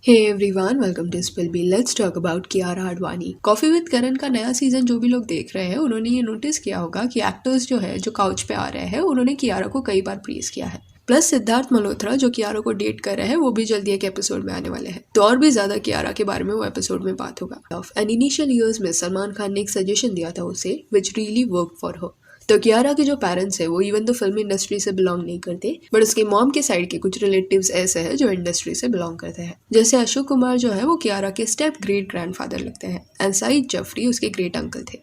Hey everyone, welcome to spill bee. Let's talk about Kiara Advani. Coffee with Karan का नया season जो भी लोग देख रहे हैं उन्होंने ये नोटिस किया होगा कि एक्टर्स जो है जो काउच पे आ रहे हैं उन्होंने कियारा को कई बार प्रेज किया है। प्लस सिद्धार्थ मल्होत्रा जो कियारा को डेट कर रहे हैं वो भी जल्दी एक एपिसोड में आने वाले हैं, तो और भी ज्यादा कियारा के बारे में वो एपिसोड में बात होगा। एंड इनिशियल ईयर्स में सलमान खान ने एक सजेशन दिया था उसे which really work for her. तो कियारा के जो पेरेंट्स है वो इवन तो फिल्म इंडस्ट्री से बिलोंग नहीं करते, बट उसके मॉम के साइड के कुछ रिलेटिव्स ऐसे हैं जो इंडस्ट्री से बिलोंग करते हैं। जैसे अशोक कुमार जो है वो कियारा के स्टेप ग्रेट ग्रैंडफादर लगते हैं एंड सईद जफरी उसके ग्रेट अंकल थे।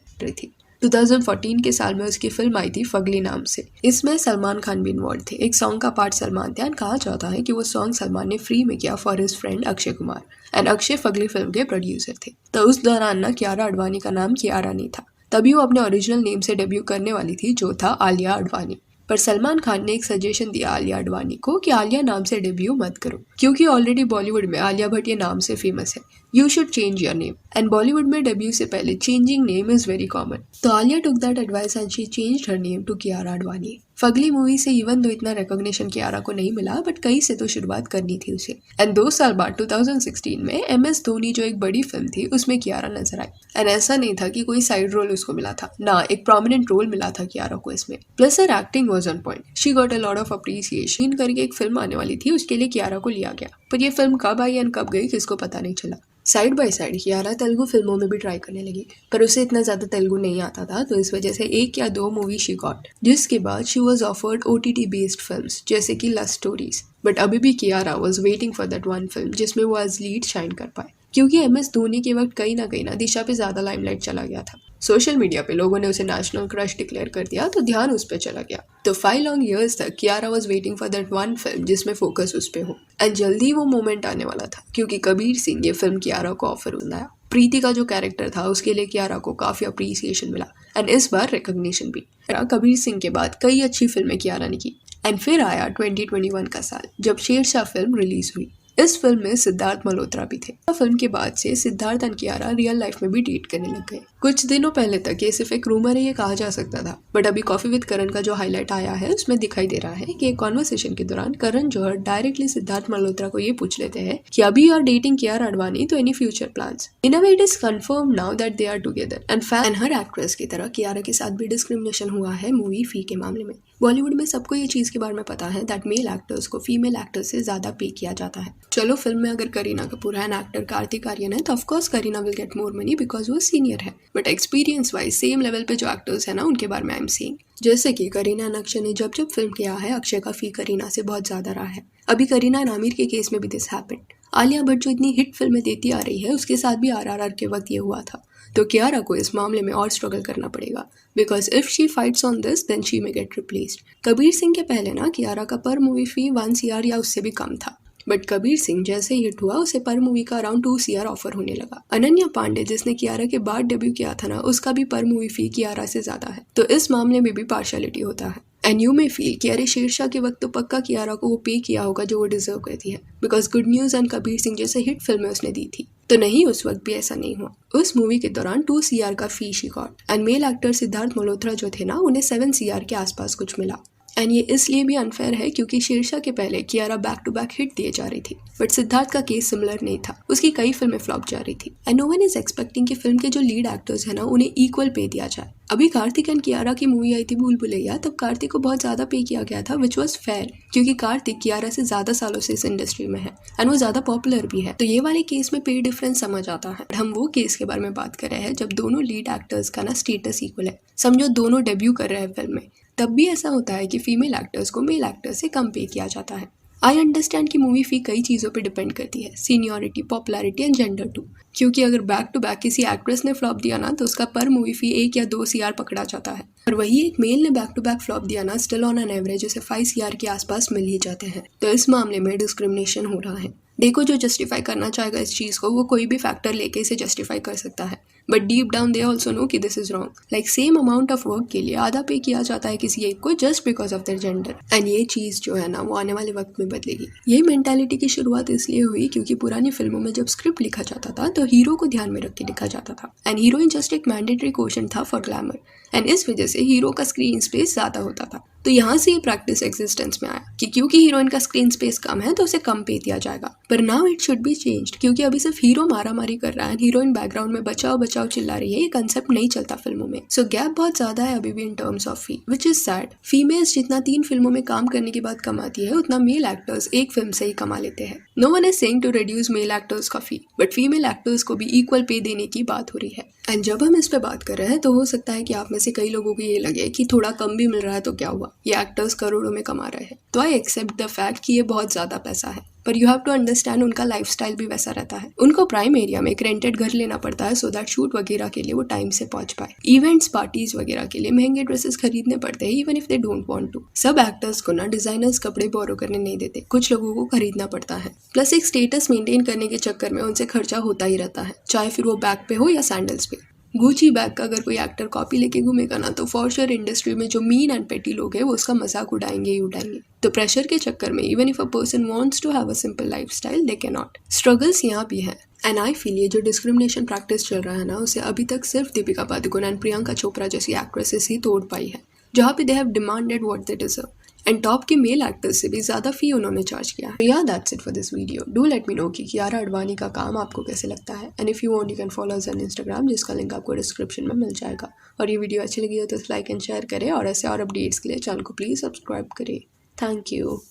2014 के साल में उसकी फिल्म आई थी फगली नाम से। इसमें सलमान खान भी इन्वॉल्व थे। एक सॉन्ग का पार्ट सलमान थे एंड कहा जाता है कि वो सॉन्ग सलमान ने फ्री में किया for his friend Akshay Kumar and Akshay Fugly film के प्रोड्यूसर थे। तो उस दौरान ना कियारा आडवाणी का नाम कियारा नहीं था, तभी वो अपने ओरिजिनल नेम से डेब्यू करने वाली थी जो था आलिया आडवाणी। पर सलमान खान ने एक सजेशन दिया आलिया आडवाणी को कि आलिया नाम से डेब्यू मत करो, क्योंकि ऑलरेडी बॉलीवुड में आलिया भट्ट ये नाम से फेमस है। You should change your name. And Bollywood में डेब्यू से पहले changing name is very common. तो Alia took that advice and she changed her name to Kiara Advani. Fugly movie से इवन दो इतना रिकॉग्निशन कियारा को नहीं मिला, बट कहीं से तो शुरुआत करनी थी उसे। एंड 2 साल बाद 2016 में MS धोनी जो एक बड़ी फिल्म थी उसमें कियारा नजर आई। एंड ऐसा नहीं था कि कोई साइड रोल उसको मिला था, ना एक प्रोमिनेंट रोल मिला था कियारा को इसमें। Plus her acting was on point. She got a lot of appreciation करके एक फिल्म आने वाली थी, उसके लिए कियारा को लिया गया, पर ये फिल्म कब आई एंड कब गई किसको पता नहीं चला। Side by side Kiara Telugu फिल्मों में भी ट्राई करने लगी, पर उसे इतना ज्यादा तेलुगु नहीं आता था, तो इस वजह से 1 या 2 मूवी शी गॉट, जिसके बाद she was offered OTT based films जैसे कि लव स्टोरीज। बट अभी भी Kiara was waiting for that one film जिसमें वो एज लीड शाइन कर पाए, क्योंकि MS धोनी के वक्त कहीं ना दिशा पे ज्यादा लाइमलाइट चला गया था। सोशल मीडिया पे लोगों ने उसे नेशनल क्रश डिक्लेयर कर दिया, तो ध्यान उस पर चला गया। तो 5 लॉन्ग ईयर्स तक Kiara was waiting for that one film जिसमें फोकस उस पे हो। एंड जल्दी वो मोमेंट आने वाला था, क्योंकि कबीर सिंह ये फिल्म कियारा को ऑफर बनाया। प्रीति का जो कैरेक्टर था उसके लिए कियारा को काफी अप्रिसिएशन मिला एंड इस बार रिकॉग्निशन भी। कबीर सिंह के बाद कई अच्छी फिल्में कियारा ने की। एंड फिर आया 2021 का साल जब शेरशाह फिल्म रिलीज हुई। इस फिल्म में सिद्धार्थ मल्होत्रा भी थे। फिल्म के बाद से Siddharth and Kiara real life में भी डेट करने लग गए। कुछ दिनों पहले तक ये सिर्फ एक रूमर है ये कहा जा सकता था, बट अभी कॉफी विद करण का जो हाईलाइट आया है उसमें दिखाई दे रहा है कि एक कॉन्वर्सेशन के दौरान करण जौहर डायरेक्टली सिद्धार्थ मल्होत्रा को ये पूछ लेते हैं कि अभी you are dating Kiara Advani, तो any future plans. In a way it is confirm now that they are together. And fan हर एक्ट्रेस की तरह कियारा के साथ भी डिस्क्रिमिनेशन हुआ है मूवी फी के मामले में। बॉलीवुड में सबको ये चीज के बारे में पता है दैट मेल एक्टर्स को फीमेल एक्टर्स से ज्यादा पे किया जाता है। चलो फिल्म में अगर करीना कपूर है एंड एक्टर कार्तिक आर्यन है तो of course Kareena will get more money because वो सीनियर है, but experience wise same level पे जो एक्टर्स है ना उनके बारे में आई एम सेइंग। जैसे कि करीना एंड अक्षय ने जब फिल्म किया है, अक्षय का फी करीना से बहुत ज्यादा रहा है। अभी करीना एंड आमिर के केस में भी दिस हैपेंड। आलिया भट्ट जो इतनी हिट फिल्में देती आ रही है उसके साथ भी RRR के वक्त ये हुआ था। तो कियारा को इस मामले में और स्ट्रगल करना पड़ेगा, because if she fights on this then she may get replaced. Kabir Singh के पहले ना कियारा का पर मूवी फी 1 CR या उससे भी कम था, बट कबीर सिंह जैसे हिट हुआ उसे पर मूवी का अराउंड 2 CR ऑफर होने लगा। अनन्या पांडे जिसने कियारा के बाद डेब्यू किया था ना, उसका भी पर मूवी फी कियारा से ज्यादा है। तो इस मामले में भी पार्शियलिटी होता है। एंड यू मे फील कि अरे शेरशाह के वक्त तो पक्का कियारा को वो पे किया होगा जो वो डिजर्व करती है, because good news and Kabir Singh जैसे हिट फिल्में उसने दी थी। तो नहीं, उस वक्त भी ऐसा नहीं हुआ। उस मूवी के दौरान 2 CR का fee she got. And male actor Sidharth Malhotra जो थे ना उन्हें 7 CR के आसपास कुछ मिला। एंड ये इसलिए भी अनफेयर है क्योंकि शेरशाह के पहले Kiara back to back hit दिए जा रही थी, बट सिद्धार्थ का केस सिमिलर नहीं था। उसकी कई फिल्में फ्लॉप जा रही थी and no one is expecting कि फिल्म के जो लीड एक्टर्स है ना उन्हें इक्वल पे दिया जाए। अभी कार्तिक एंड कियारा की मूवी आई थी भूल भुलैया, तब कार्तिक को बहुत ज्यादा पे किया गया था विच वॉज फेयर, क्योंकि कार्तिक कियारा से ज्यादा सालों से इस इंडस्ट्री में है एंड वो ज्यादा पॉपुलर भी है। तो ये वाले केस में पे डिफरेंस समझ आता है। हम वो केस के बारे में बात कर रहे हैं जब दोनों लीड एक्टर्स का ना स्टेटस इक्वल है। समझो दोनों डेब्यू कर रहे हैं फिल्म में, तब भी ऐसा होता है कि फीमेल एक्टर्स को मेल एक्टर्स से कम पे किया जाता है। आई अंडरस्टैंड कि मूवी फी कई चीज़ों पे डिपेंड करती है, seniority, popularity and gender too, क्योंकि अगर बैक टू बैक किसी एक्ट्रेस ने फ्लॉप दिया ना तो उसका पर मूवी फी 1 या 2 CR पकड़ा जाता है, और वही एक मेल ने बैक टू बैक फ्लॉप दिया ना स्टिल ऑन एन एवरेज उसे 5 CR के आसपास मिल ही जाते हैं। तो इस मामले में डिस्क्रिमिनेशन हो रहा है। देखो, जो जस्टिफाई करना चाहेगा इस चीज़ को वो कोई भी फैक्टर लेके इसे जस्टिफाई कर सकता है, but deep down they also know कि this is wrong. Like same amount of work के लिए आधा पे किया जाता है किसी एक को just because of their gender. And ये चीज़ जो है ना वो आने वाले वक्त में बदलेगी। ये मेंटालिटी की शुरुआत इसलिए हुई क्योंकि पुरानी फिल्मों में जब स्क्रिप्ट लिखा जाता था तो हीरो को ध्यान में रख के लिखा जाता था एंड हीरोइन जस्ट एक मैंडेटरी क्वेश्चन था फॉर ग्लैमर, एंड इस वजह से हीरो का स्क्रीन स्पेस ज़्यादा होता था। तो यहाँ से ये प्रैक्टिस एग्जिस्टेंस में आया कि क्योंकि हीरोइन का स्क्रीन स्पेस कम है तो उसे कम पे दिया जाएगा। पर now it should be changed, क्योंकि अभी सिर्फ हीरो मारा मारी कर रहा है, हीरोइन बैकग्राउंड में बचाओ बचाओ चिल्ला रही है, ये कंसेप्ट नहीं चलता फिल्मों में। सो गैप बहुत ज्यादा है अभी भी in terms of fee, which is sad. Females जितना 3 फिल्मों में काम करने के बाद कमाती है, उतना मेल एक्टर्स एक फिल्म से ही कमा लेते हैं। No one is saying to reduce male actors का फी, बट फीमेल एक्टर्स को भी इक्वल पे देने की बात हो रही है। एंड जब हम इस पे बात कर रहे हैं तो हो सकता है कि आप में से कई लोगों को ये लगे कि थोड़ा कम भी मिल रहा है तो क्या हुआ, ये एक्टर्स करोड़ों में कमा रहे हैं। तो आई एक्सेप्ट द फैक्ट कि ये बहुत ज्यादा पैसा है, पर यू हैव टू अंडरस्टैंड उनका लाइफस्टाइल भी वैसा रहता है। उनको प्राइम एरिया में एक रेंटेड घर लेना पड़ता है सो दैट शूट वगैरह के लिए वो टाइम से पहुंच पाए। इवेंट्स पार्टीज वगैरह के लिए महंगे ड्रेसेस खरीदने पड़ते हैं even if they don't want to. सब एक्टर्स को ना डिजाइनर्स कपड़े बोरो करने नहीं देते, कुछ लोगों को खरीदना पड़ता है। प्लस एक स्टेटस मेंटेन करने के चक्कर में उनसे खर्चा होता ही रहता है, चाहे फिर वो बैग पे हो या सैंडल्स पे। गुची बैग का अगर कोई एक्टर कॉपी लेके घूमेगा ना तो फॉर श्योर इंडस्ट्री में जो मीन एंड पेटी लोग हैं वो उसका मजाक उड़ाएंगे ही उड़ाएंगे। तो प्रेशर के चक्कर में even if a person wants to have a simple lifestyle they can not. Struggles यहाँ भी हैं एंड आई फील ये जो डिस्क्रिमिनेशन प्रैक्टिस चल रहा है ना, उसे अभी तक सिर्फ दीपिका पादुकोण एंड प्रियंका चोपड़ा जैसी एक्ट्रेसेस ही तोड़ पाई है, जहाँ पे they have demanded what they deserve. And top के मेल एक्टर्स से भी ज्यादा फी उन्होंने चार्ज किया है। या that's it for this video. Do let me know कि कियारा आडवाणी का काम आपको कैसे लगता है। And if you want you can follow us on Instagram, जिसका लिंक आपको डिस्क्रिप्शन में मिल जाएगा। और ये वीडियो अच्छी लगी हो तो लाइक एंड शेयर करें, और ऐसे और अपडेट्स के लिए चैनल को प्लीज सब्सक्राइब करें। Thank you.